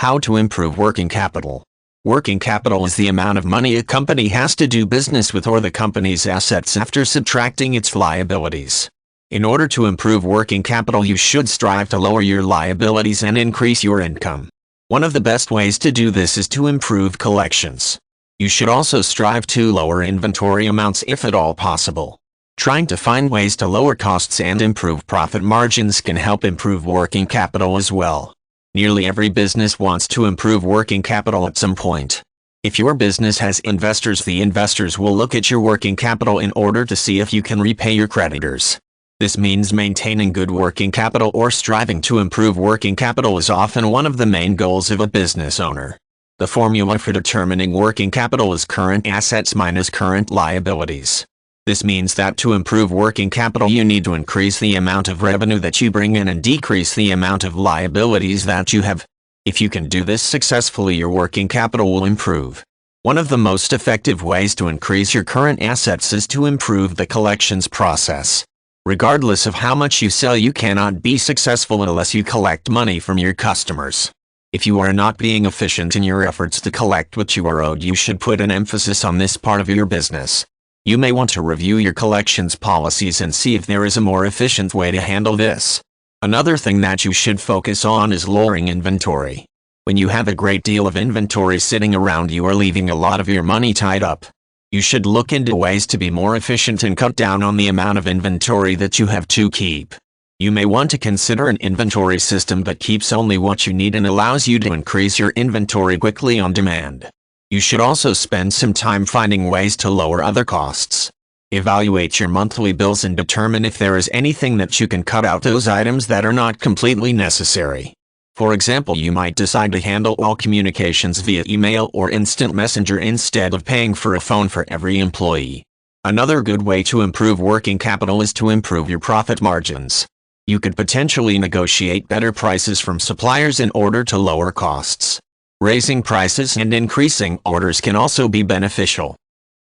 How to improve working capital. Working capital is the amount of money a company has to do business with or the company's assets after subtracting its liabilities. In order to improve working capital, you should strive to lower your liabilities and increase your income. One of the best ways to do this is to improve collections. You should also strive to lower inventory amounts if at all possible. Trying to find ways to lower costs and improve profit margins can help improve working capital as well. Nearly every business wants to improve working capital at some point. If your business has investors, the investors will look at your working capital in order to see if you can repay your creditors. This means maintaining good working capital or striving to improve working capital is often one of the main goals of a business owner. The formula for determining working capital is current assets minus current liabilities. This means that to improve working capital, you need to increase the amount of revenue that you bring in and decrease the amount of liabilities that you have. If you can do this successfully, your working capital will improve. One of the most effective ways to increase your current assets is to improve the collections process. Regardless of how much you sell, you cannot be successful unless you collect money from your customers. If you are not being efficient in your efforts to collect what you are owed, you should put an emphasis on this part of your business. You may want to review your collections policies and see if there is a more efficient way to handle this. Another thing that you should focus on is lowering inventory. When you have a great deal of inventory sitting around, you are leaving a lot of your money tied up. You should look into ways to be more efficient and cut down on the amount of inventory that you have to keep. You may want to consider an inventory system that keeps only what you need and allows you to increase your inventory quickly on demand. You should also spend some time finding ways to lower other costs. Evaluate your monthly bills and determine if there is anything that you can cut out those items that are not completely necessary. For example, you might decide to handle all communications via email or instant messenger instead of paying for a phone for every employee. Another good way to improve working capital is to improve your profit margins. You could potentially negotiate better prices from suppliers in order to lower costs. Raising prices and increasing orders can also be beneficial.